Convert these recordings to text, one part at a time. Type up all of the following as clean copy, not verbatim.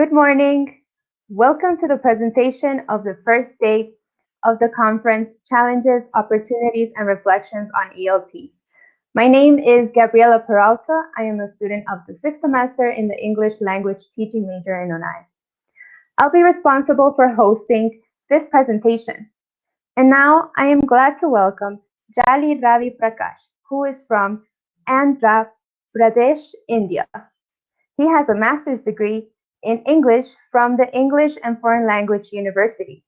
Good morning. Welcome to the presentation of the first day of the conference Challenges, Opportunities, and Reflections on ELT. My name is Gabriela Peralta. I am a student of the sixth semester in the English language teaching major in UNAE. I'll be responsible for hosting this presentation. And now I am glad to welcome Jali Ravi Prakash, who is from Andhra Pradesh, India. He has a master's degree in English from the English and Foreign Language University.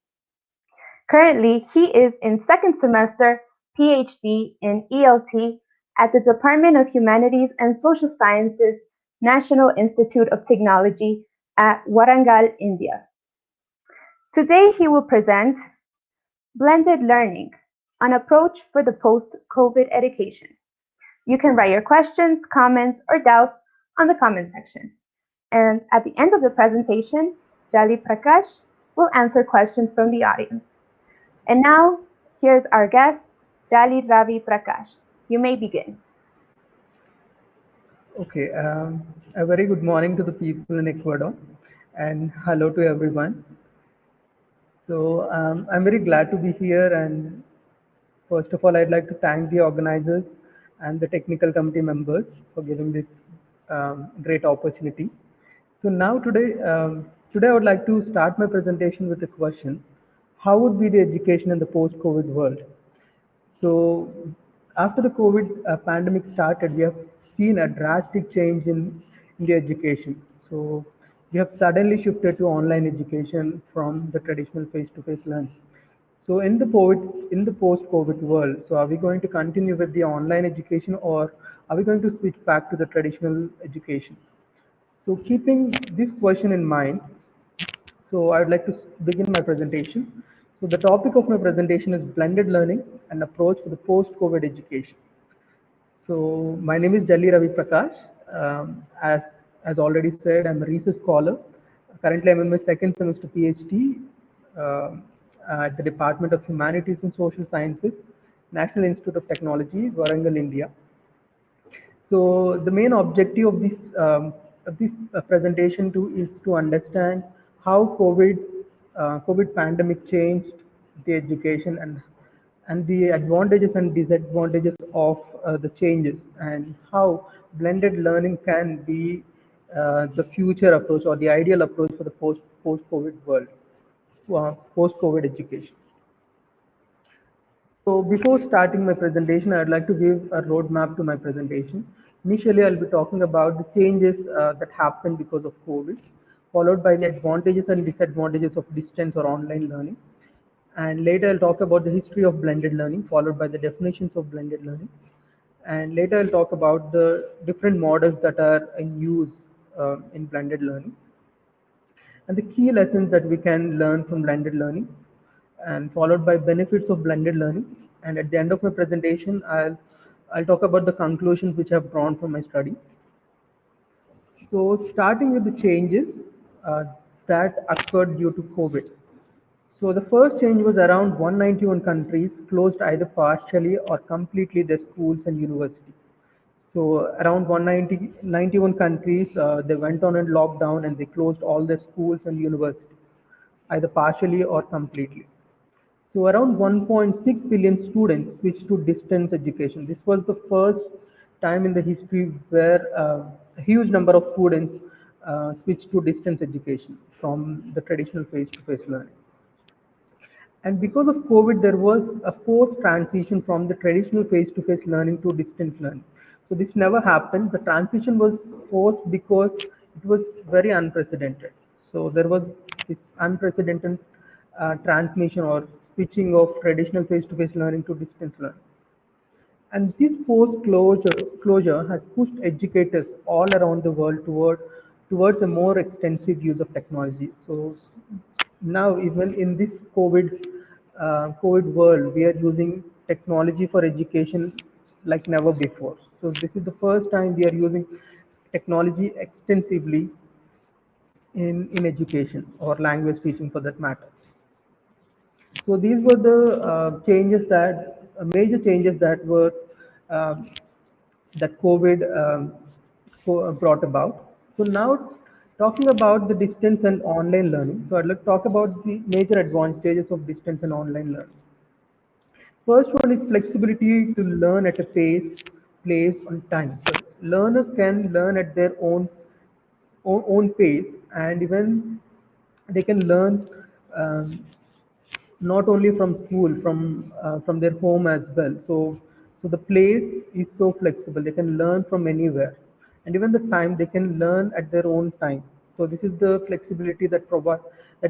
Currently, he is in second semester PhD in ELT at the Department of Humanities and Social Sciences, National Institute of Technology at Warangal, India. Today, he will present Blended Learning, an approach for the post-COVID education. You can write your questions, comments, or doubts on the comment section. And at the end of the presentation, Jali Prakash will answer questions from the audience. And now, here's our guest, Jali Ravi Prakash. You may begin. Okay, a very good morning to the people in Ecuador, and hello to everyone. I'm very glad to be here, and first of all, I'd like to thank the organizers and the technical committee members for giving this great opportunity. So now today I would like to start my presentation with a question: how would be the education in the post-COVID world? So after the COVID pandemic started, we have seen a drastic change in the education. So we have suddenly shifted to online education from the traditional face-to-face learning. So in the post-COVID world, so are we going to continue with the online education, or are we going to switch back to the traditional education? So keeping this question in mind, so I'd like to begin my presentation. So the topic of my presentation is blended learning, an approach for the post-COVID education. So my name is Jali Ravi Prakash. As already said, I'm a research scholar. Currently, I'm in my second semester PhD at the Department of Humanities and Social Sciences, National Institute of Technology, Warangal, India. So the main objective of this presentation is to understand how COVID pandemic changed the education, and the advantages and disadvantages of the changes, and how blended learning can be the future approach or the ideal approach for the post COVID world, post COVID education. So before starting my presentation, I'd like to give a roadmap to my presentation. Initially, I'll be talking about the changes that happened because of COVID, followed by the advantages and disadvantages of distance or online learning. And later, I'll talk about the history of blended learning, followed by the definitions of blended learning. And later, I'll talk about the different models that are in use in blended learning, and the key lessons that we can learn from blended learning, and followed by benefits of blended learning. And at the end of my presentation, I'll talk about the conclusions which I've drawn from my study. So starting with the changes that occurred due to COVID. So the first change was around 191 countries closed either partially or completely their schools and universities. So around 191 countries, they went on a lockdown and they closed all their schools and universities, either partially or completely. So around 1.6 billion students switched to distance education. This was the first time in the history where a huge number of students switched to distance education from the traditional face-to-face learning. And because of COVID, there was a forced transition from the traditional face-to-face learning to distance learning. So this never happened. The transition was forced because it was very unprecedented. So there was this unprecedented transmission or switching of traditional face-to-face learning to distance learning. And this closure has pushed educators all around the world towards a more extensive use of technology. So now, even in this COVID world, we are using technology for education like never before. So this is the first time we are using technology extensively in education or language teaching for that matter. So these were the major changes that were that COVID brought about. So now, Talking about the distance and online learning, so I'd like to talk about the major advantages of distance and online learning. First one is flexibility to learn at a pace, place, on time. So learners can learn at their own pace, and even they can learn um, not only from school, from their home as well. So the place is so flexible, they can learn from anywhere, and even the time they can learn at their own time. So this is the flexibility that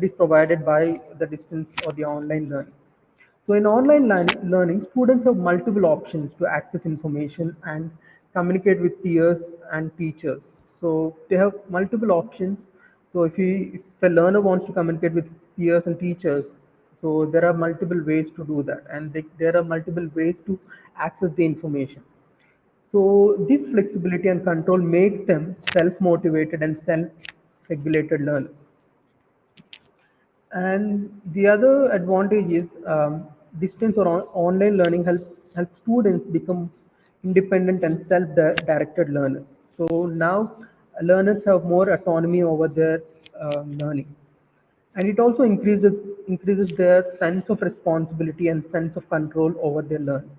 is provided by the distance or the online learning. So in online learning, students have multiple options to access information and communicate with peers and teachers. So they have multiple options. So if a learner wants to communicate with peers and teachers, so there are multiple ways to do that, and there are multiple ways to access the information. So this flexibility and control makes them self-motivated and self-regulated learners. And the other advantage is distance or online learning help students become independent and self-directed learners. So now learners have more autonomy over their learning, and it also increases their sense of responsibility and sense of control over their learning.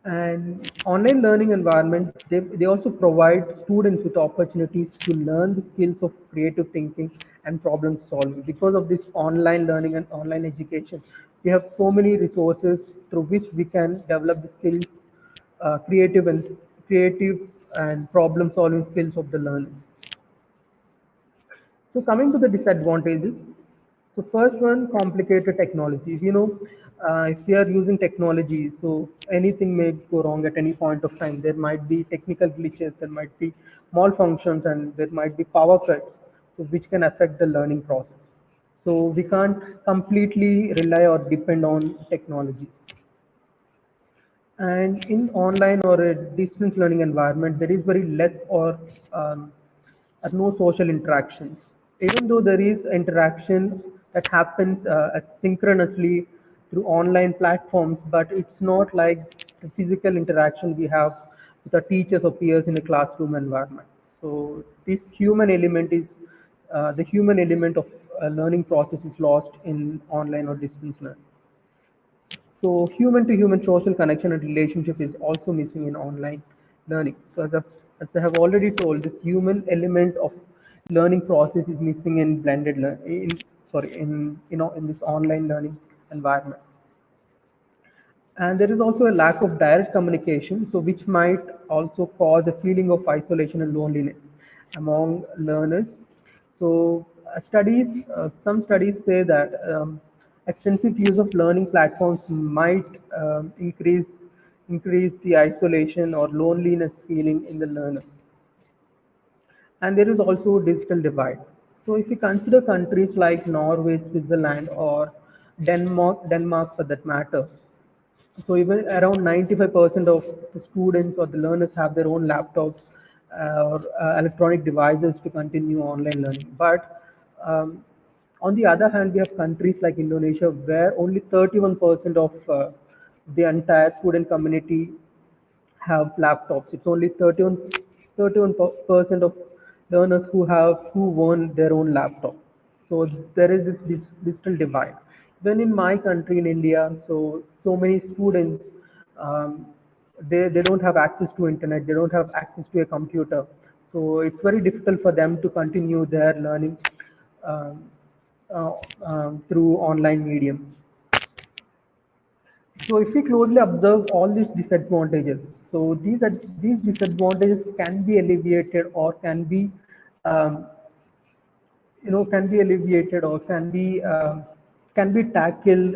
And online learning environment, they also provide students with opportunities to learn the skills of creative thinking and problem solving. Because of this online learning and online education, we have so many resources through which we can develop the skills, creative and problem solving skills of the learners. So coming to the disadvantages, so first one, complicated technology. If we are using technology, so anything may go wrong at any point of time. There might be technical glitches, there might be malfunctions, and there might be power cuts, so which can affect the learning process. So we can't completely rely or depend on technology. And in online or a distance learning environment, there is very less um, or no social interactions. Even though there is interaction that happens synchronously through online platforms, but it's not like the physical interaction we have with our teachers or peers in a classroom environment. So this human element is the human element of learning process is lost in online or distance learning. So human to human social connection and relationship is also missing in online learning. So as I have already told, this human element of learning process is missing in blended learn in sorry in in this online learning environment. And there is also a lack of direct communication, so which might also cause a feeling of isolation and loneliness among learners. So some studies say that extensive use of learning platforms might increase the isolation or loneliness feeling in the learners. And there is also a digital divide. So if you consider countries like Norway, Switzerland, or Denmark for that matter, so even around 95% of the students or the learners have their own laptops or electronic devices to continue online learning. But on the other hand, we have countries like Indonesia where only 31% of the entire student community have laptops. It's only 31% of learners who own their own laptop. So there is this digital divide. Then in my country, in India, so many students they don't have access to internet. They don't have access to a computer. So it's very difficult for them to continue their learning um, uh, through online mediums. So if we closely observe all these disadvantages, so these disadvantages can be alleviated or um, can be alleviated or can be tackled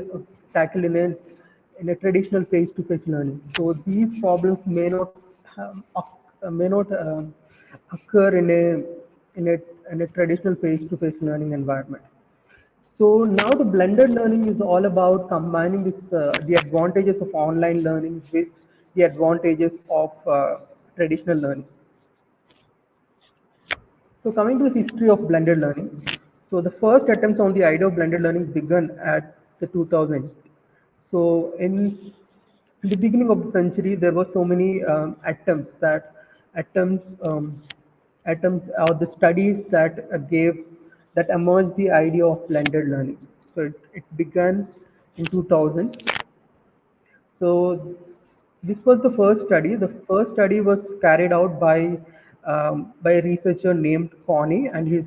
in a traditional face-to-face learning. So these problems may not occur in a traditional face-to-face learning environment. So now the blended learning is all about combining the advantages of online learning with the advantages of traditional learning. So coming to the history of blended learning, so the first attempts on the idea of blended learning began at the 2000. So in the beginning of the century, there were so many attempts attempt or the studies that that emerged the idea of blended learning. So it began in 2000. So this was the first study. The first study was carried out by a researcher named Connie and his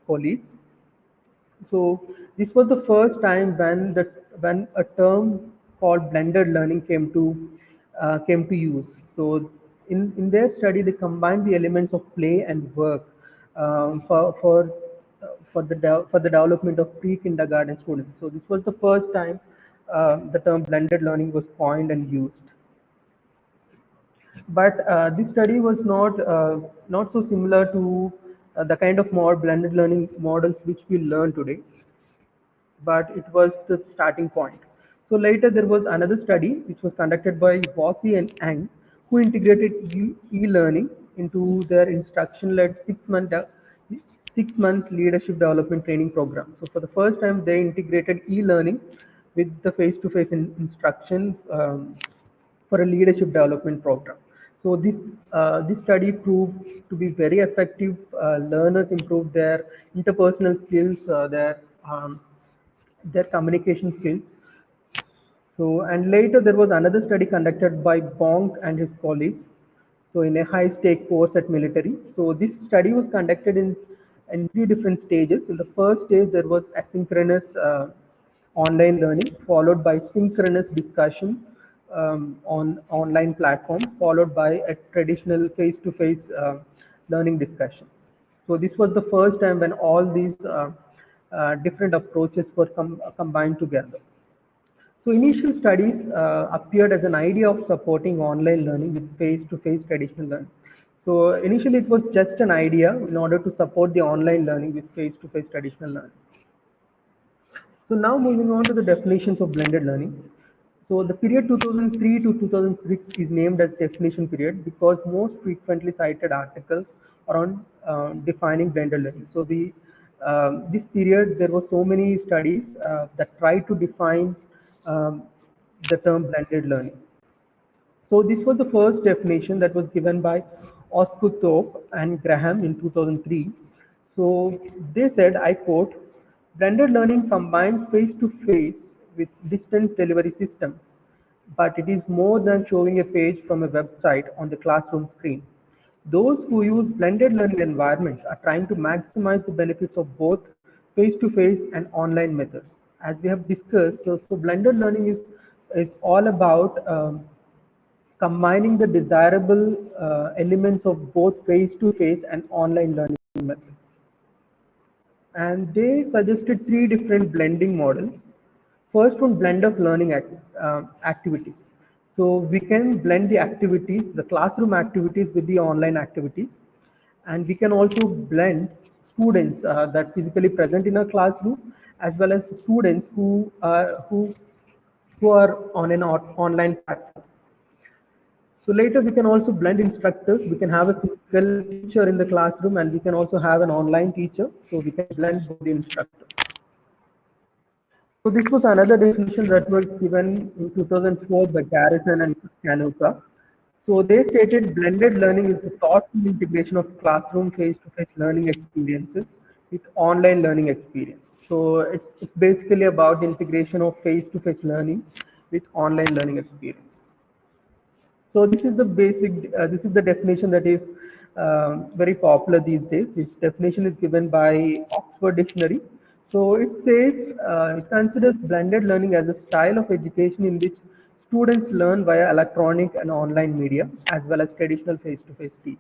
colleagues. So this was the first time when a term called blended learning came to use. So in their study, they combined the elements of play and work for the development of pre-kindergarten students. So this was the first time the term blended learning was coined and used. But this study was not so similar to the kind of more blended learning models which we learn today, but it was the starting point. So later there was another study which was conducted by Vossi and Ang, who integrated e-learning into their instruction-led 6-month leadership development training program. So for the first time, they integrated e-learning with the face-to-face instruction for a leadership development program. So this study proved to be very effective. Learners improved their interpersonal skills, their communication skills. So, and later there was another study conducted by Bonk and his colleagues. So, in a high stake course at military. So, this study was conducted in three different stages. In the first stage, there was asynchronous online learning, followed by synchronous discussion on online platforms, followed by a traditional face-to-face learning discussion. So this was the first time when all these different approaches were combined together. So initial studies appeared as an idea of supporting online learning with face-to-face traditional learning. So initially it was just an idea in order to support the online learning with face-to-face traditional learning. So now moving on to the definitions of blended learning. So the period 2003 to 2006 is named as definition period because most frequently cited articles around defining blended learning. So this period there were so many studies that tried to define um, the term blended learning. So this was the first definition that was given by Osgood and Graham in 2003. So they said, I quote, blended learning combines face-to-face with distance delivery system, but it is more than showing a page from a website on the classroom screen. Those who use blended learning environments are trying to maximize the benefits of both face-to-face and online methods. As we have discussed, so blended learning is all about combining the desirable elements of both face-to-face and online learning methods. And they suggested three different blending models. First one, blend of learning activities. So we can blend the activities, the classroom activities with the online activities. And we can also blend students that physically present in a classroom as well as the students who are on an online platform. So later we can also blend instructors. We can have a physical teacher in the classroom and we can also have an online teacher. So we can blend both the instructors. So this was another definition that was given in 2004 by Garrison and Kanuka. So they stated blended learning is the thoughtful integration of classroom face-to-face learning experiences with online learning experience. So it's basically about the integration of face-to-face learning with online learning experiences. So this is the this is the definition that is very popular these days. This definition is given by Oxford Dictionary. So it says it considers blended learning as a style of education in which students learn via electronic and online media as well as traditional face-to-face teaching.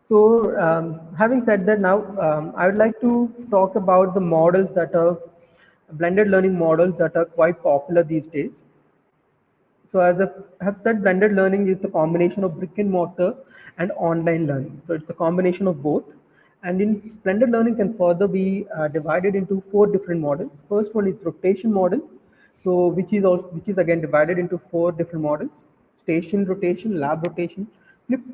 So having said that, now I would like to talk about the models that are blended learning models that are quite popular these days. So as I have said, blended learning is the combination of brick and mortar and online learning. So it's a combination of both. And in blended learning can further be divided into four different models. First one is rotation model. So which is again divided into four different models: station rotation, lab rotation, flipped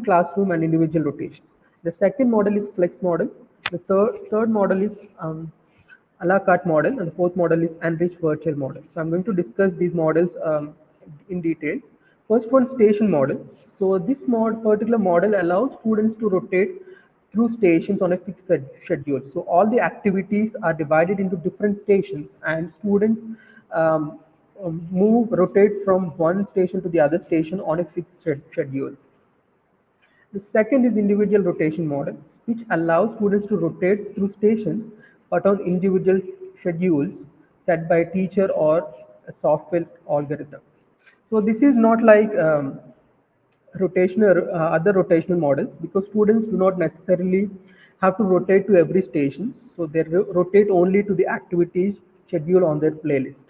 classroom, and individual rotation. The second model is flex model. The third model is a la carte model, and the fourth model is enriched virtual model. So I'm going to discuss these models in detail. First one, station model. So this particular model allows students to rotate through stations on a fixed schedule. So all the activities are divided into different stations, and students um, rotate from one station to the other station on a fixed schedule. The second is individual rotation model, which allows students to rotate through stations but on individual schedules set by a teacher or a software algorithm. So this is not like rotational other rotational models, because students do not necessarily have to rotate to every station. So they rotate only to the activities scheduled on their playlist.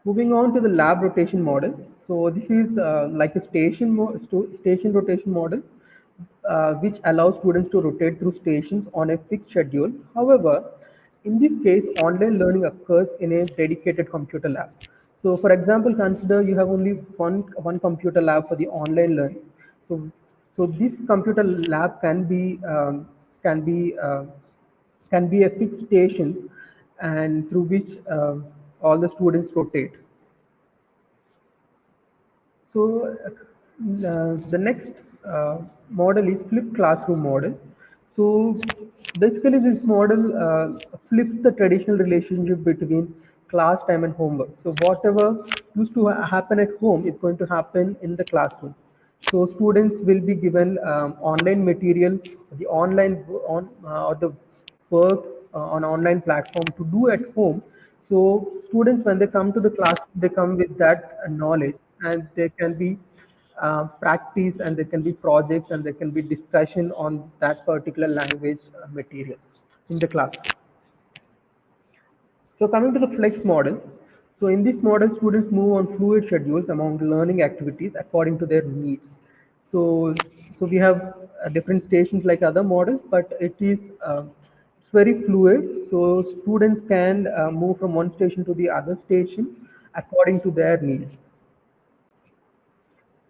Moving on to the lab rotation model. So this is like a station rotation model, which allows students to rotate through stations on a fixed schedule. However, in this case, online learning occurs in a dedicated computer lab. So, for example, consider you have only one computer lab for the online learning. So, so this computer lab can be uh, can be a fixed station, and through which all the students rotate. So the next model is flipped classroom model. So basically, this model flips the traditional relationship between class time and homework. So whatever used to happen at home is going to happen in the classroom. So students will be given online material, the online or the work on online platform to do at home. So students, when they come to the class, they come with that knowledge, and there can be practice, and there can be projects, and there can be discussion on that particular language material in the class. So coming to the flex model, so in this model, students move on fluid schedules among learning activities according to their needs. So, so we have different stations like other models, but it's very fluid. So students can move from one station to the other station according to their needs.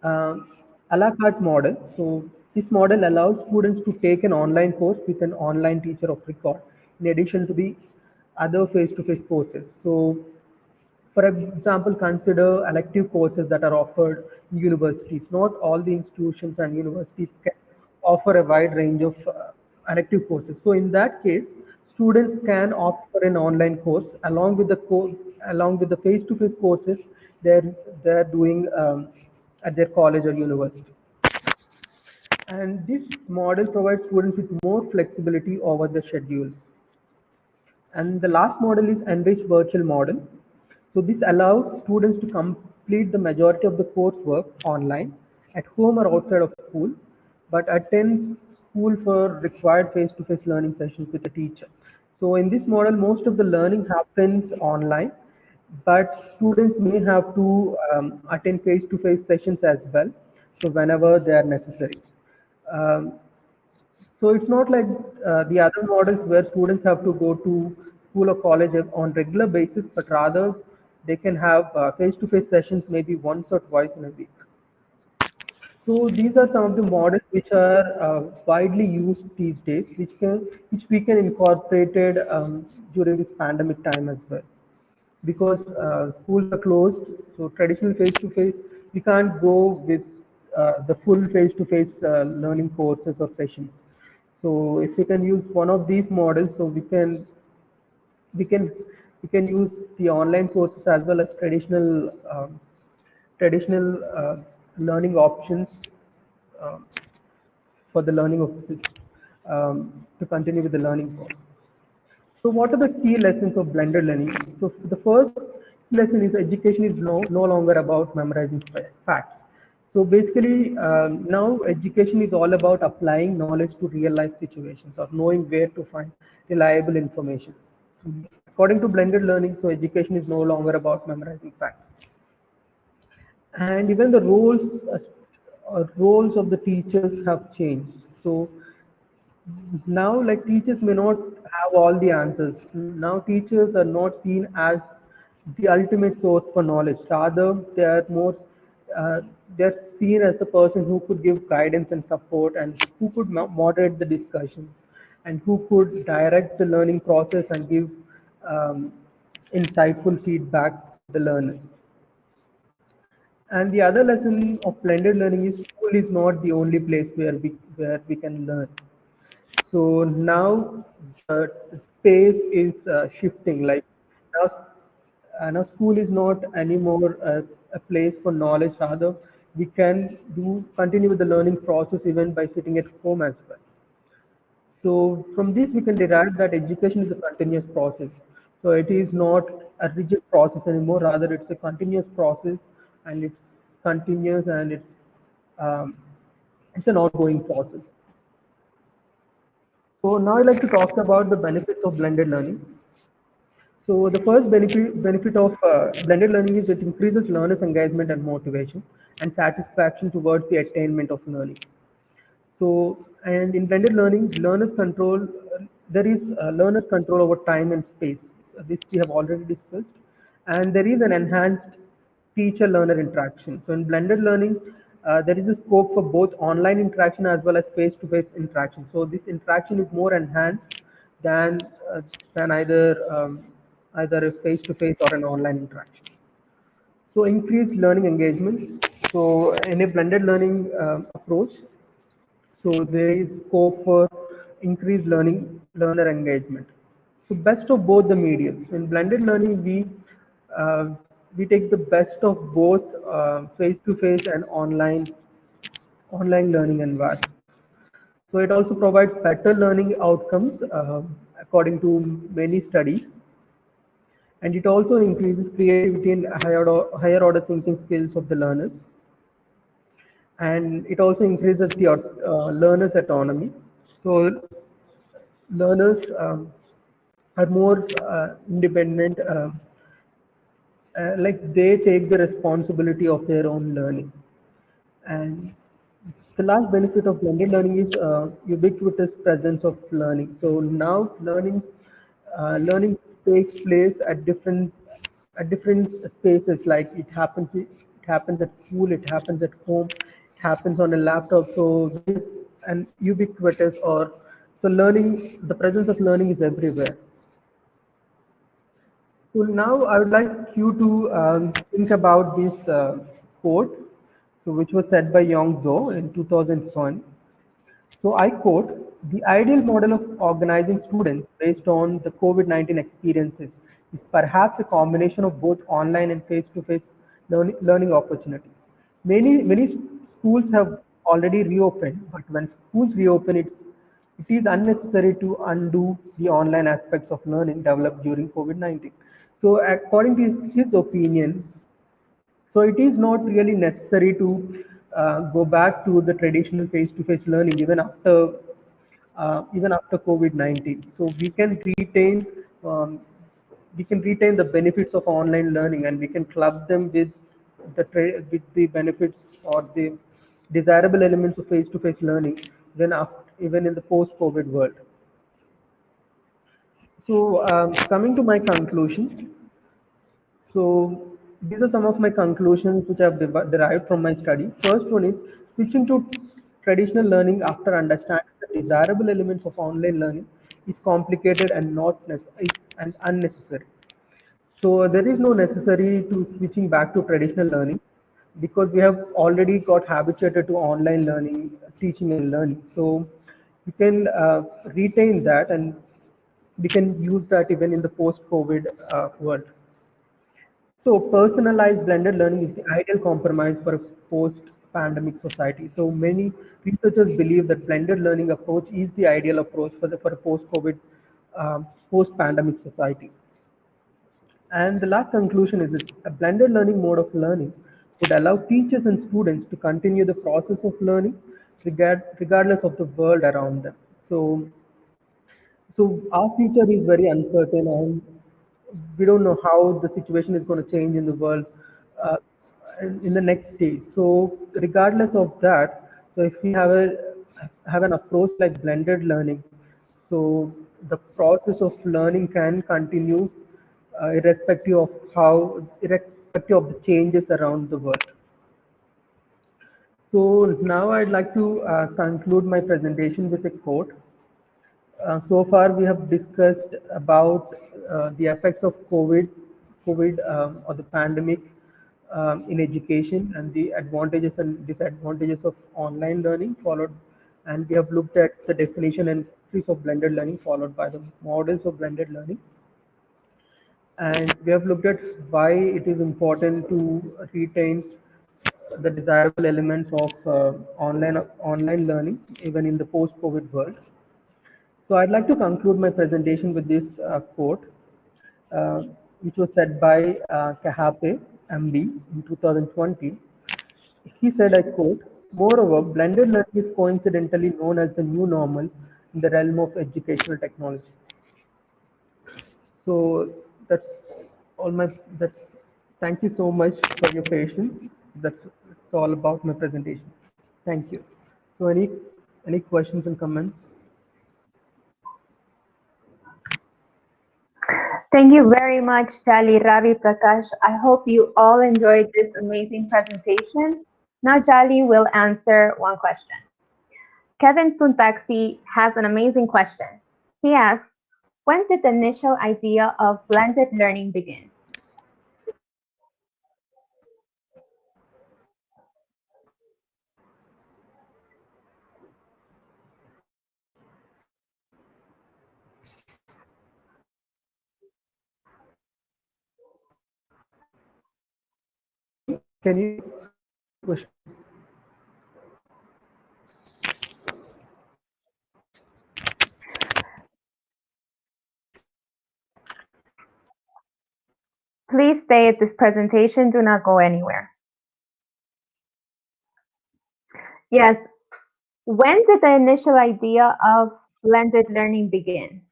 A la carte model. So this model allows students to take an online course with an online teacher of record, in addition to the other face-to-face courses. So, for example, consider elective courses that are offered in universities. Not all the institutions and universities can offer a wide range of elective courses. So in that case, students can opt for an online course along with the face-to-face courses they're doing at their college or university. And this model provides students with more flexibility over the schedule. And the last model is enriched virtual model. So this allows students to complete the majority of the coursework online, at home or outside of school, but attend school for required face-to-face learning sessions with a teacher. So in this model, most of the learning happens online, but students may have to attend face-to-face sessions as well, so whenever they are necessary. Um, so it's not like the other models where students have to go to school or college on regular basis, but rather they can have face-to-face sessions maybe once or twice in a week. So these are some of the models which are widely used these days, which we can incorporate it during this pandemic time as well, because schools are closed. So traditional face-to-face, we can't go with the full face-to-face learning courses or sessions. So if we can use one of these models, so we can we can use the online sources as well as traditional learning options um, for the learning of this, to continue with the learning process. So what are the key lessons of blended learning? So the first lesson is education is no longer about memorizing facts. So basically, now education is all about applying knowledge to real life situations, or knowing where to find reliable information. So according to blended learning, so education is no longer about memorizing facts. And even the roles of the teachers have changed. So now, like, teachers may not have all the answers. Now teachers are not seen as the ultimate source for knowledge. Rather, they are more uh, they're seen as the person who could give guidance and support, and who could moderate the discussions, and who could direct the learning process and give um, insightful feedback to the learners. And the other lesson of blended learning is school is not the only place where we can learn. So now the space is shifting. Like now, now school is not anymore a place for knowledge. Rather, we can do continue with the learning process even by sitting at home as well. So from this we can derive that education is a continuous process. So it is not a rigid process anymore. Rather, it's a continuous process, and it's continuous and um, it's an ongoing process. So now I'd like to talk about the benefits of blended learning. So the first benefit of blended learning is it increases learners' engagement and motivation and satisfaction towards the attainment of learning. So, and in blended learning, there is learners control over time and space. This we have already discussed. And there is an enhanced teacher-learner interaction. So in blended learning, there is a scope for both online interaction as well as face-to-face interaction. So this interaction is more enhanced than uh, than either a face-to-face or an online interaction. So increased learning engagement. So in a blended learning approach, so there is scope for increased learner engagement. So best of both the mediums. In blended learning, uh, we take the best of both face-to-face and online learning environments. So it also provides better learning outcomes according to many studies, and it also increases creativity and higher order thinking skills of the learners, and it also increases the learners' autonomy. So learners are more independent, like they take the responsibility of their own learning. And the last benefit of blended learning is ubiquitous presence of learning. So now learning takes place at different spaces. Like it happens at school, it happens at home, it happens on a laptop. So there is an ubiquitous or so learning. The presence of learning is everywhere. So now I would like you to think about this quote, so which was said by Yong Zhou in 2001. So I quote, the ideal model of organizing students based on the COVID-19 experiences is perhaps a combination of both online and face-to-face learning opportunities. Many schools have already reopened, but when schools reopen, it is unnecessary to undo the online aspects of learning developed during COVID-19. So according to his opinion, so it is not really necessary to go back to the traditional face-to-face learning even after COVID-19. So um, we can retain the benefits of online learning, and we can club them with with the benefits or the desirable elements of face-to-face learning even in the post-COVID world. So coming to my conclusion, so these are some of my conclusions which I have derived from my study. First one is switching to traditional learning after understanding the desirable elements of online learning is complicated and not and unnecessary. So there is no necessary to switching back to traditional learning because we have already got habituated to online learning, teaching and learning. So we can retain that, and we can use that even in the post-COVID world. So personalized blended learning is the ideal compromise for a post-pandemic society. So many researchers believe that blended learning approach is the ideal approach for a post-COVID, post-pandemic society. And the last conclusion is that a blended learning mode of learning would allow teachers and students to continue the process of learning regardless of the world around them. So our future is very uncertain, and we don't know how the situation is going to change in the world uh, in the next day. So regardless of that, so if we have an approach like blended learning, so the process of learning can continue irrespective of the changes around the world. So now I'd like to conclude my presentation with a quote. So far, we have discussed about the effects of COVID or the pandemic in education and the advantages and disadvantages of online learning, followed, and we have looked at the definition and theories of blended learning, followed by the models of blended learning, and we have looked at why it is important to retain the desirable elements of online learning even in the post-COVID world. So I'd like to conclude my presentation with this quote, uh, which was said by Kahape, MD, in 2020. He said, I quote, "Moreover, blended learning is coincidentally known as the new normal in the realm of educational technology." So that's all my, that's, thank you so much for your patience. That's all about my presentation. Thank you. So any questions and comments? Thank you very much, Jali, Ravi, Prakash. I hope you all enjoyed this amazing presentation. Now Jali will answer one question. Kevin Suntaxi has an amazing question. He asks, when did the initial idea of blended learning begin? Can you question? Please stay at this presentation. Do not go anywhere. Yes. When did the initial idea of blended learning begin?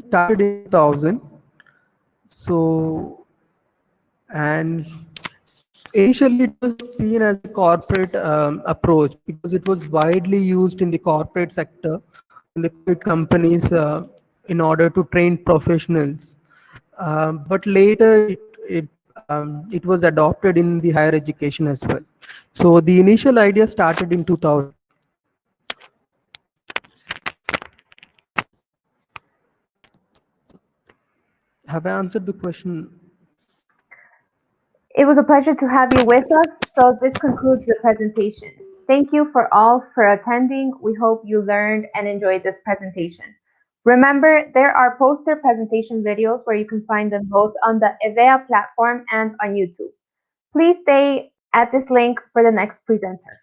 Started in 2000. So, and initially it was seen as a corporate approach because it was widely used in the corporate sector, in the corporate companies in order to train professionals. But later it was adopted in the higher education as well. So the initial idea started in 2000. Have I answered the question? It was a pleasure to have you with us. So this concludes the presentation. Thank you for all for attending. We hope you learned and enjoyed this presentation. Remember, there are poster presentation videos where you can find them both on the EVEA platform and on YouTube. Please stay at this link for the next presenter.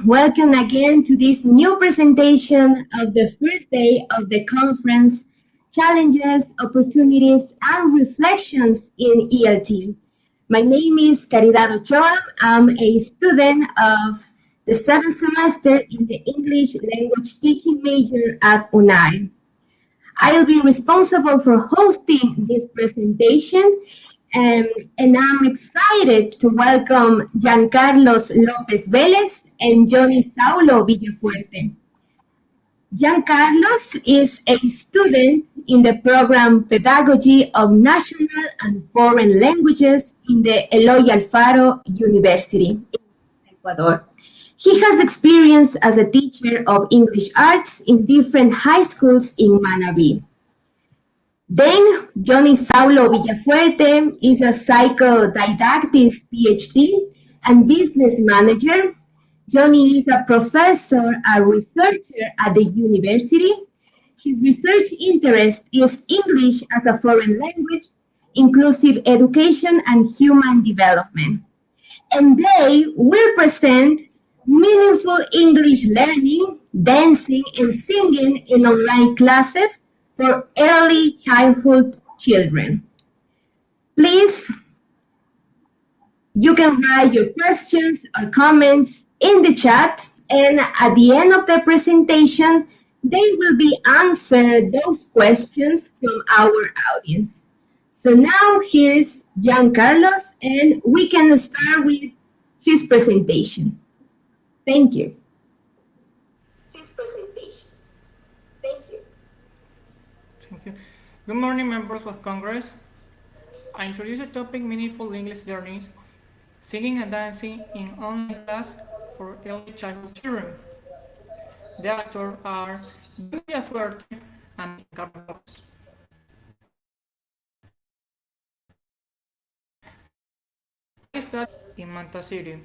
welcome again to this new presentation of the first day of the conference, Challenges, Opportunities, and Reflections in ELT. My name is Caridad Ochoa. I'm a student of the 7th semester in the English language teaching major at UNAE. I'll be responsible for hosting this presentation, and I'm excited to welcome Giancarlos López Vélez and Johnny Saulo Villafuerte. Giancarlos is a student in the program Pedagogy of National and Foreign Languages in the Eloy Alfaro University in Ecuador. He has experience as a teacher of English arts in different high schools in Manabí. Then Johnny Saulo Villafuerte is a psychodidactic PhD and business manager. Johnny is a professor and researcher at the university. His research interest is English as a foreign language, inclusive education, and human development. And they will present meaningful English learning, dancing, and singing in online classes for early childhood children. Please, you can write your questions or comments in the chat, and at the end of the presentation, they will be answered those questions from our audience. So now here's Giancarlos, and we can start with his presentation. Thank you. Thank you. Good morning, members of Congress. I introduce the topic Meaningful English Learning, Singing and Dancing in Online Class for Early Childhood Children. The actors are Julia Fuerte and Carlos. I studied in Manta City.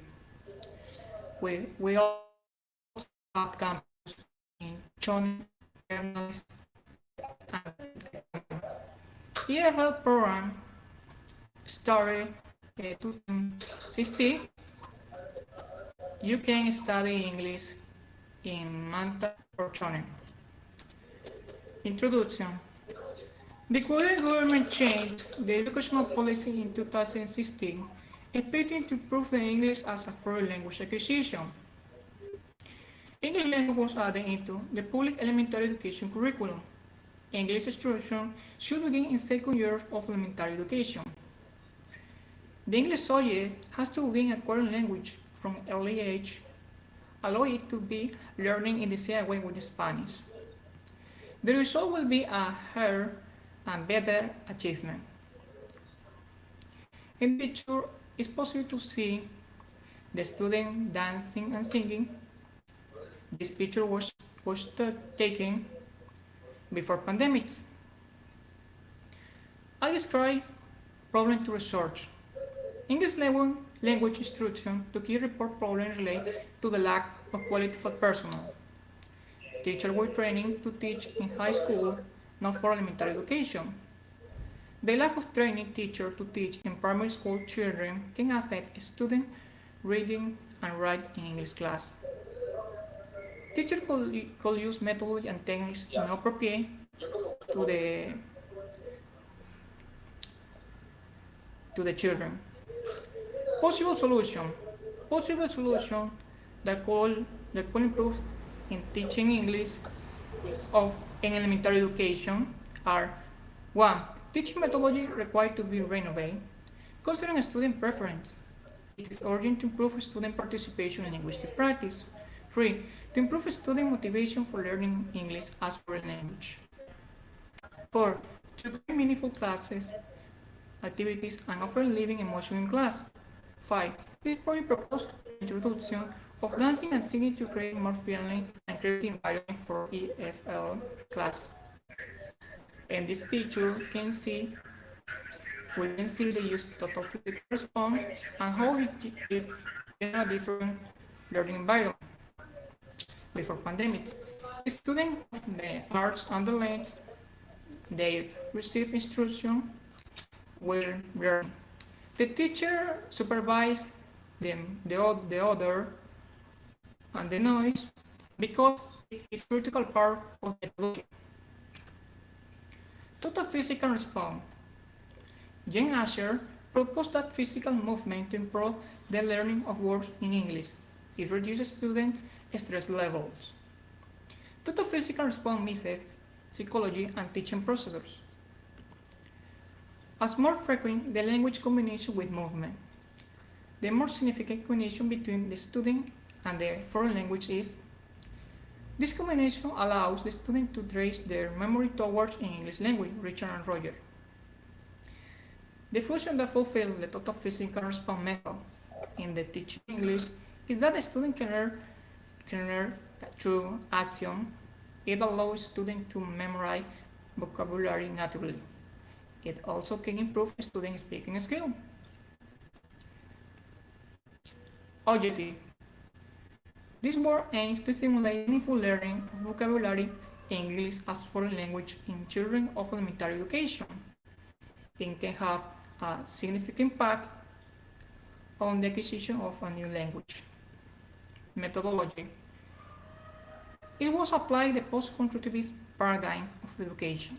We also have campus in Choni, Hernández, and EFL program started in 2016. You can study English in Manta or Choni. Introduction. The current government changed the educational policy in 2016, expecting to improve the English as a foreign language acquisition. English language was added into the public elementary education curriculum. English instruction should begin in second year of elementary education. The English subject has to begin acquiring language from early age, allow it to be learning in the same way with Spanish. The result will be a higher and better achievement. In the picture, it's possible to see the student dancing and singing. This picture was taken before pandemics. I describe problem to research. English language instruction to key report problems related to the lack of qualified personnel. Teachers were training to teach in high school, not for elementary education. The lack of training teachers to teach in primary school children can affect student reading and writing in English class. Teachers could use methodology and techniques inappropriate to the children. Possible solution that could improve in teaching English in elementary education are: 1. Teaching methodology required to be renovated, considering student preference. It is urgent to improve student participation in linguistic practice. 3. To improve student motivation for learning English as foreign language. 4. To create meaningful classes, activities, and offer living emotion in class. 5. This project proposed introduction of dancing and singing to create more friendly and creative environment for EFL class. In this picture, we can see the use of total physical response and how it is in a different learning environment. Before pandemics, the students of the arts and the language, they receive instruction while learning. The teacher supervised them, the other and the noise because it is a critical part of the methodology. Total physical response. Jane Asher proposed that physical movement to improve the learning of words in English. It reduces students' stress levels. Total physical response mixes psychology and teaching procedures. As more frequent the language combination with movement, the more significant connection between the student and the foreign language is. This combination allows the student to trace their memory towards in English language, Richard and Roger. The function that fulfills the total physical response method in the teaching English is that the student can learn through action. It allows students to memorize vocabulary naturally. It also can improve student speaking skill. Objective. This work aims to stimulate meaningful learning of vocabulary in English as foreign language in children of elementary education. It can have a significant impact on the acquisition of a new language. Methodology. It was applied the post-constructivist paradigm of education.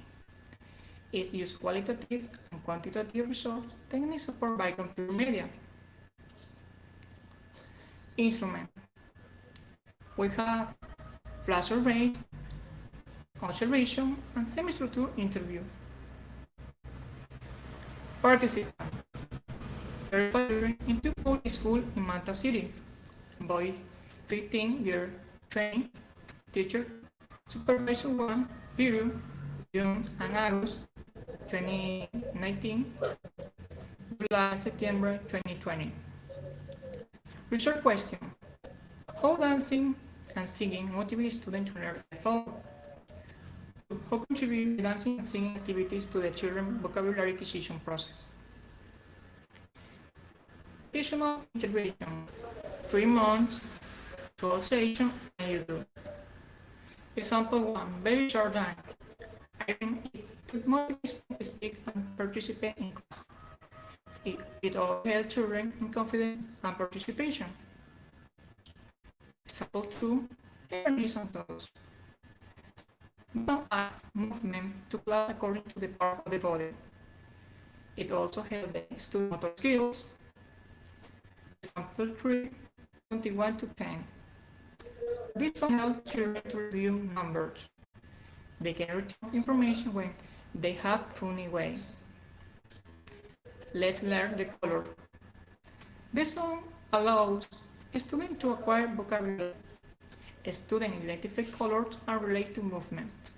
It used qualitative and quantitative research techniques supported by computer media. Instrument. We have flash surveys, observation, and semi-structured interview. Participant. 35 children in two public schools in Manta City. Boys 15-year training, teacher, supervisor 1, period, June and August 2019, July, September 2020. Research question. How dancing and singing motivate students to learn the following? How contribute dancing and singing activities to the children's vocabulary acquisition process? Additional integration, 3 months, 12 sessions, and YouTube. Example 1, very short dance. I think it could motivate students to speak and participate in class. It all helps children in confidence and participation. Example 2, learning and thoughts. Don't add movement to class according to the part of the body. It also helps the student motor skills. Example 3, 21 to 10. This will help children to review numbers. They can retrieve information when they have funny way. Let's learn the color. This song allows a student to acquire vocabulary. A student identify colors and relate to movement.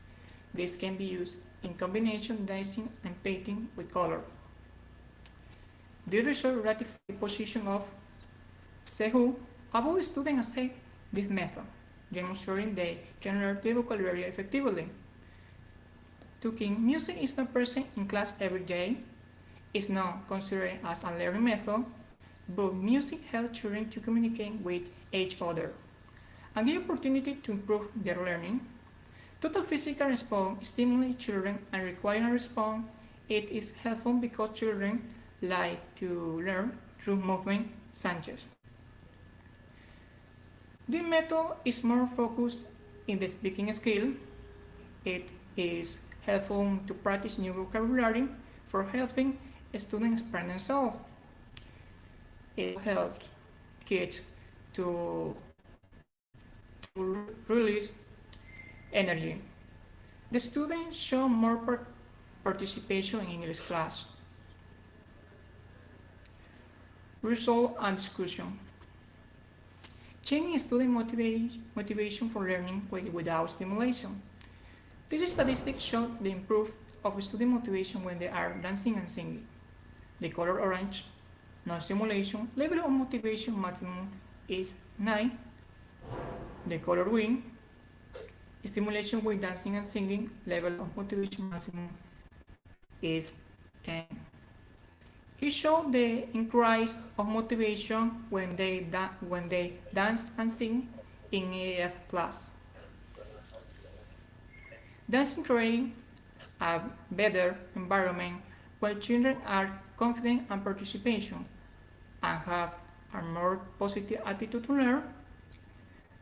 This can be used in combination dancing and painting with color. The research ratified the position of Sehu about students assess this method, demonstrating they can learn the vocabulary effectively. Taking music is not present in class every day. It's not considered as a learning method, but music helps children to communicate with each other and give opportunity to improve their learning. Total physical response stimulates children and requiring response. It is helpful because children like to learn through movement, Sanchez. This method is more focused in the speaking skill. It is helpful to practice new vocabulary for helping students express themselves. It helps kids to release energy. The students show more participation in English class. Result and discussion. Changing student motivation for learning without stimulation. These statistics show the improvement of student motivation when they are dancing and singing. The color orange, no stimulation, level of motivation maximum is 9. The color green, stimulation with dancing and singing, level of motivation maximum is 10. It shows the increase of motivation when they dance and sing in EF class. Dancing creates a better environment where children are confident and participation and have a more positive attitude to learn.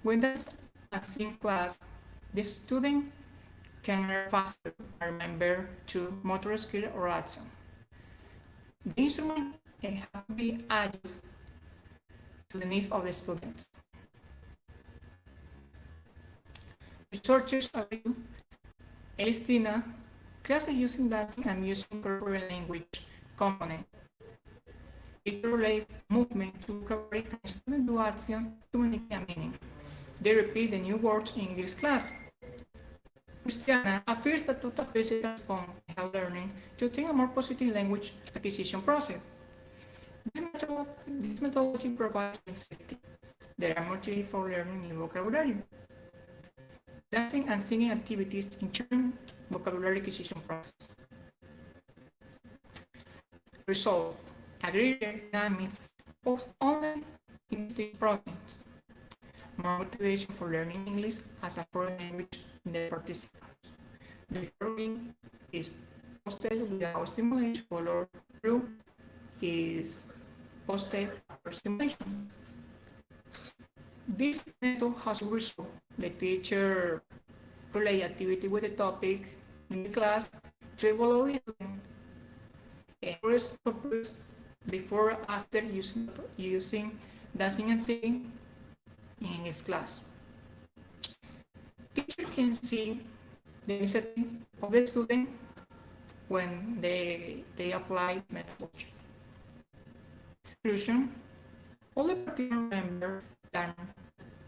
When that's a sing class, the student can learn faster and remember through motor skill or action. The instrument have to be adjusted to the needs of the students. Researchers argue Elistina classes using dancing and using corporate language component. It relate movement to vocabulary and student do action to communicate a meaning. They repeat the new words in English class. Christiana affirms that total physical response help learning to think a more positive language acquisition process. This methodology provides safety. There are motivated for learning new vocabulary. Dancing and singing activities in turn vocabulary acquisition process. Result: aggregate dynamics of online instinct process. More motivation for learning English as a foreign language in the participants. The recording is posted without stimulation, color through is posted after stimulation. This method has result. The teacher relay activity with the topic in the class to evaluate first purpose before after using dancing and singing in his class. Teacher can see the initiative of the student when they apply methodology. Conclusion: all the participants remember that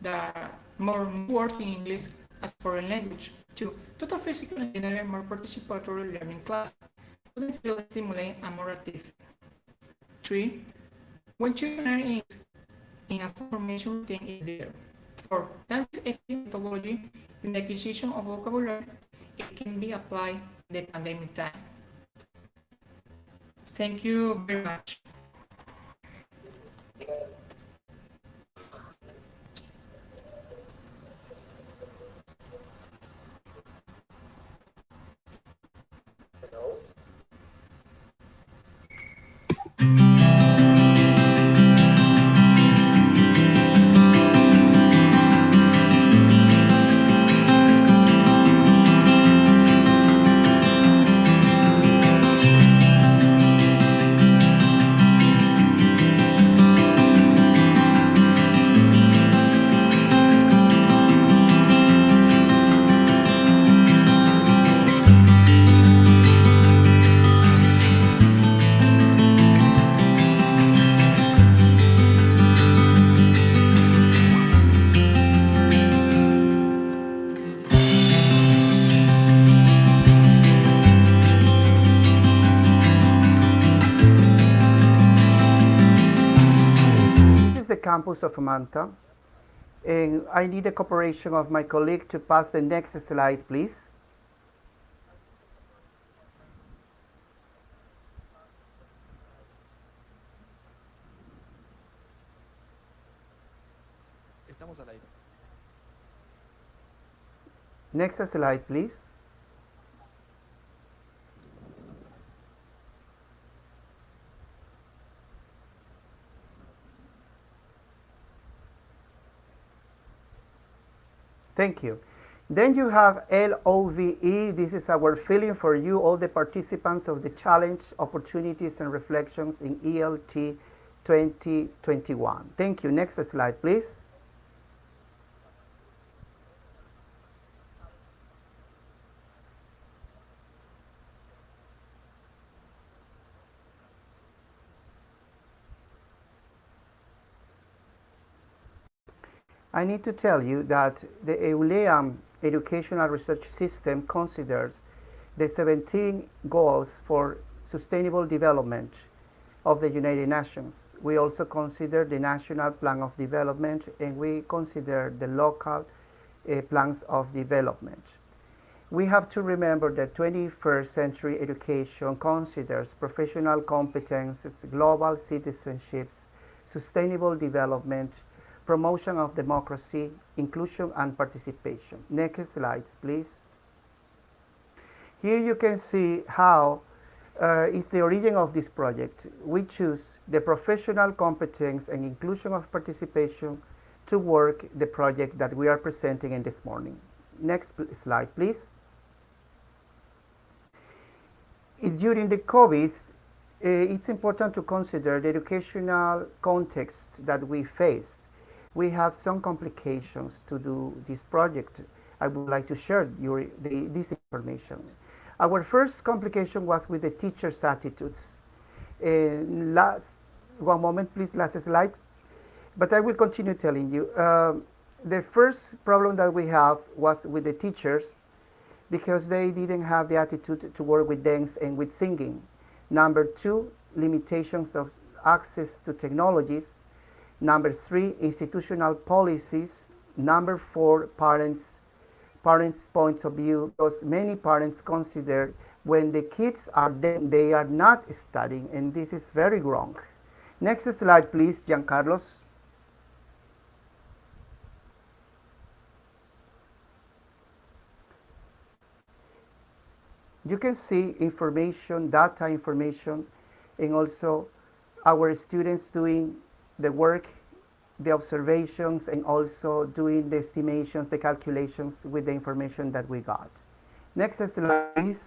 the more words in English as foreign language. 2. Total physical and generate more participatory learning class. So they feel stimulated and more active. 3. When children are in a formation routine is there. 4. That's effective methodology in the acquisition of vocabulary. It can be applied in the pandemic time. Thank you very much. Campus of Manta, and I need the cooperation of my colleague to pass the next slide, please. Estamos al aire. Next slide, please. Thank you. Then you have LOVE. This is our feeling for you, all the participants of the challenge, opportunities and reflections in ELT 2021. Thank you. Next slide, please. I need to tell you that the EULEAM educational research system considers the 17 goals for sustainable development of the United Nations. We also consider the National Plan of Development, and we consider the local plans of development. We have to remember that 21st century education considers professional competences, global citizenships, sustainable development, promotion of democracy, inclusion and participation. Next slides, please. Here you can see how is the origin of this project. We choose the professional competence and inclusion of participation to work the project that we are presenting in this morning. Next slide, please. During the COVID, it's important to consider the educational context that we faced. We have some complications to do this project. I would like to share this information. Our first complication was with the teachers' attitudes. One moment, please, last slide. But I will continue telling you. The first problem that we have was with the teachers because they didn't have the attitude to work with dance and with singing. Number two, limitations of access to technologies. Number three, institutional policies. Number four, parents' points of view, because many parents consider when the kids are there, they are not studying, and this is very wrong. Next slide, please, Giancarlos. You can see information, data information, and also our students doing the work, the observations, and also doing the estimations, the calculations with the information that we got. Next slide, please.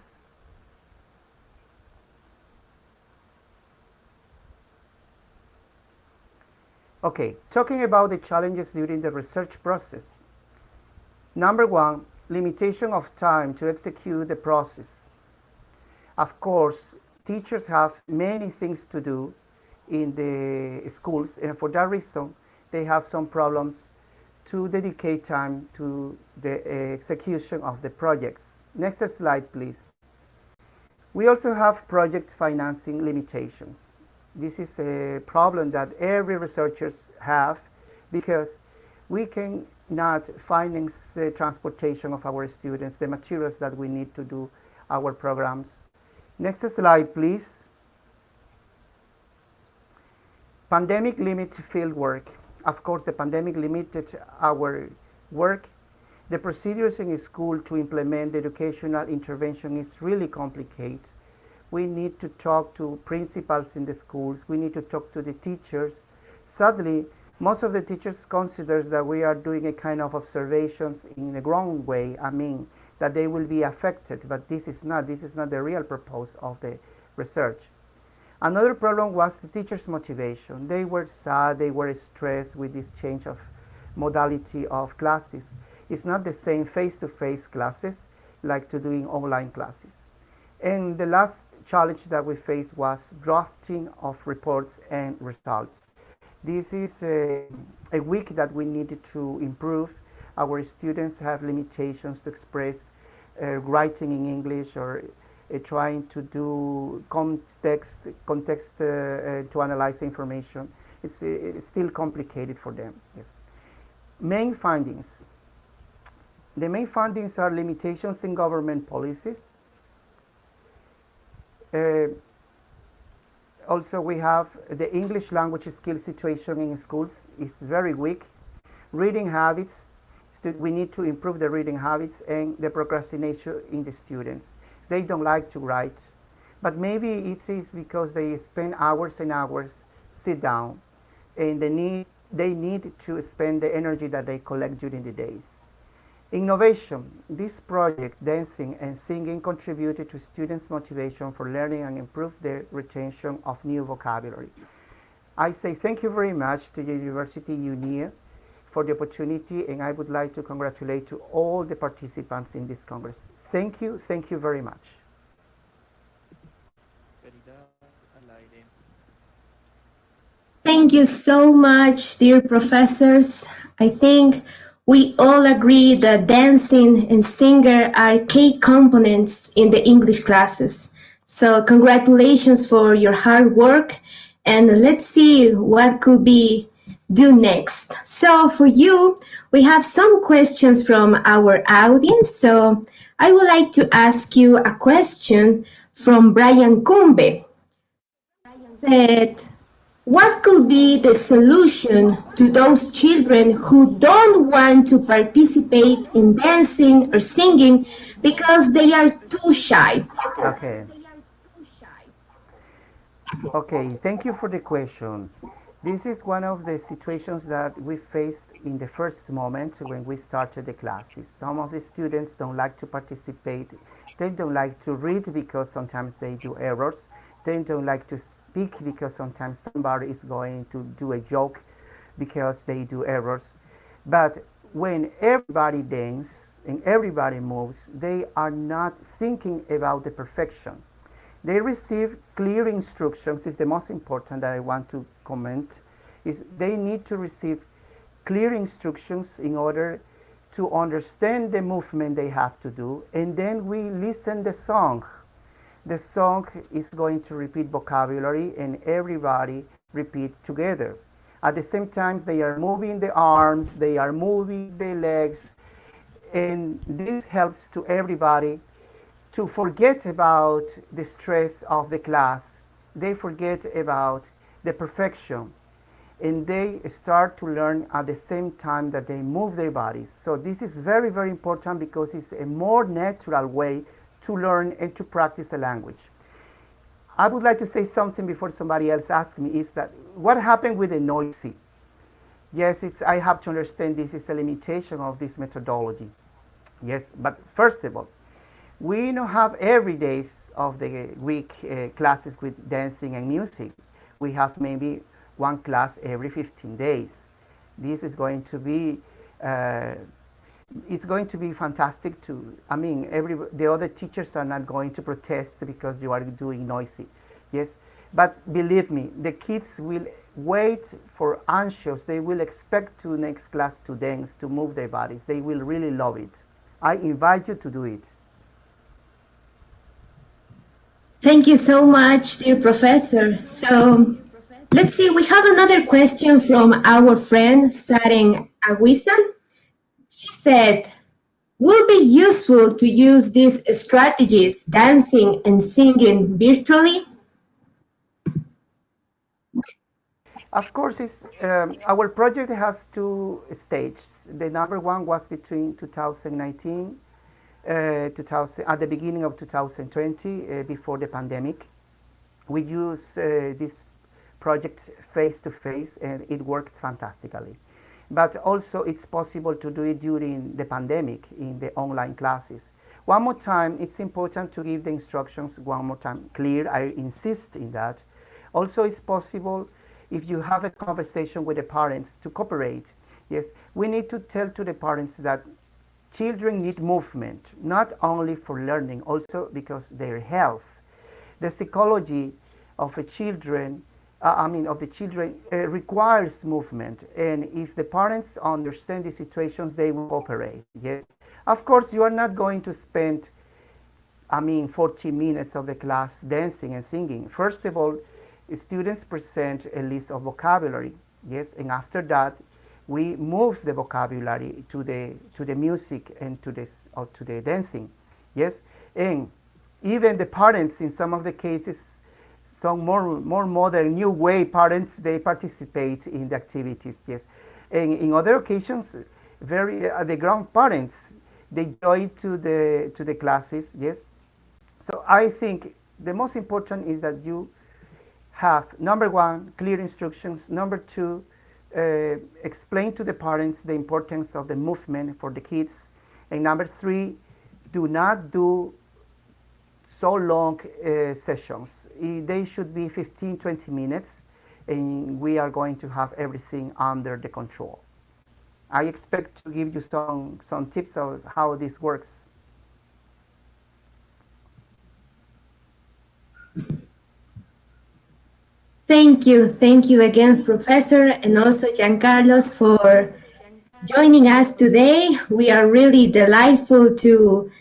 Okay, talking about the challenges during the research process. Number one, limitation of time to execute the process. Of course, teachers have many things to do in the schools, and for that reason, they have some problems to dedicate time to the execution of the projects. Next slide, please. We also have project financing limitations. This is a problem that every researchers have because we cannot finance the transportation of our students, the materials that we need to do our programs. Next slide, please. Pandemic limit field work. Of course, the pandemic limited our work. The procedures in school to implement educational intervention is really complicated. We need to talk to principals in the schools. We need to talk to the teachers. Sadly, most of the teachers consider that we are doing a kind of observations in a wrong way. I mean, that they will be affected, but this is not the real purpose of the research. Another problem was the teachers' motivation. They were sad, they were stressed with this change of modality of classes. It's not the same face-to-face classes like to doing online classes. And the last challenge that we faced was drafting of reports and results. This is a week that we needed to improve. Our students have limitations to express writing in English or trying to do context to analyze information. It's still complicated for them. Yes. Main findings. The main findings are limitations in government policies. Also, we have the English language skill situation in schools is very weak. Reading habits. We need to improve the reading habits and the procrastination in the students. They don't like to write, but maybe it is because they spend hours and hours sit down, and they need to spend the energy that they collect during the days. Innovation. This project, dancing and singing, contributed to students' motivation for learning and improved their retention of new vocabulary. I say thank you very much to the University UNAE for the opportunity, and I would like to congratulate to all the participants in this Congress. Thank you very much. Thank you so much, dear professors. I think we all agree that dancing and singer are key components in the English classes. So congratulations for your hard work, and let's see what could be do next. So for you, we have some questions from our audience. So I would like to ask you a question from Brian Cumbe. Said, what could be the solution to those children who don't want to participate in dancing or singing because they are too shy? Okay, thank you for the question. This is one of the situations that we faced in the first moment when we started the classes. Some of the students don't like to participate. They don't like to read because sometimes they do errors. They don't like to speak because sometimes somebody is going to do a joke because they do errors. But when everybody dances and everybody moves, they are not thinking about the perfection. They receive clear instructions. Is the most important that I want to comment. Is they need to receive clear instructions in order to understand the movement they have to do, and then we listen the song. The song is going to repeat vocabulary, and everybody repeat together. At the same time, they are moving the arms, they are moving the legs, and this helps to everybody to forget about the stress of the class. They forget about the perfection, and they start to learn at the same time that they move their bodies. So this is very, very important because it's a more natural way to learn and to practice the language. I would like to say something before somebody else asks me, is that what happened with the noisy? Yes, I have to understand this is a limitation of this methodology. Yes, but first of all, we don't have every days of the week classes with dancing and music. We have maybe one class every 15 days. This is going to be it's going to be fantastic to, I mean, the other teachers are not going to protest because you are doing noisy. Yes, but believe me, the kids will wait for anxious. They will expect to next class to dance, to move their bodies. They will really love it. I invite you to do it. Thank you so much, dear professor. So let's see, we have another question from our friend Saren Aguisa. She said, will be useful to use these strategies, dancing and singing virtually? Of course, our project has two stages. The number one was between 2019, 2000, at the beginning of 2020, before the pandemic. We use this project face to face, and it worked fantastically. But also, it's possible to do it during the pandemic in the online classes. One more time, it's important to give the instructions one more time clear. I insist in that. Also, it's possible if you have a conversation with the parents to cooperate. Yes, we need to tell to the parents that children need movement, not only for learning, also because their health. The psychology of a children, of the children requires movement, and if the parents understand the situations, they will cooperate. Yes, of course, you are not going to spend 40 minutes of the class dancing and singing. First of all, students present a list of vocabulary, yes, and after that, we move the vocabulary to the music and to the dancing, yes, and even the parents in some of the cases, some more modern new way parents, they participate in the activities, yes, and in other occasions, the grandparents, they join to the classes, yes. So I think the most important is that you have, number one, clear instructions. Number two, explain to the parents the importance of the movement for the kids. And number three, do not do so long sessions. They should be 15-20 minutes, and we are going to have everything under the control. I expect to give you some tips of how this works. Thank you again, Professor, and also Giancarlos for joining us today. We are really delightful to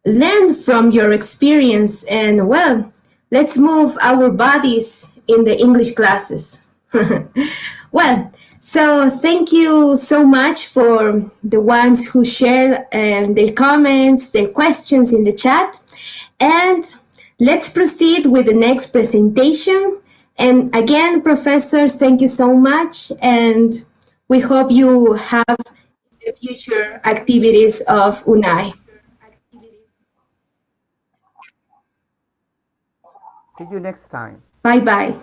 learn from your experience, and well, let's move our bodies in the English classes. Well, so thank you so much for the ones who shared their comments, their questions in the chat. And let's proceed with the next presentation. And again, Professor, thank you so much. And we hope you have the future activities of UNAE. See you next time. Bye-bye.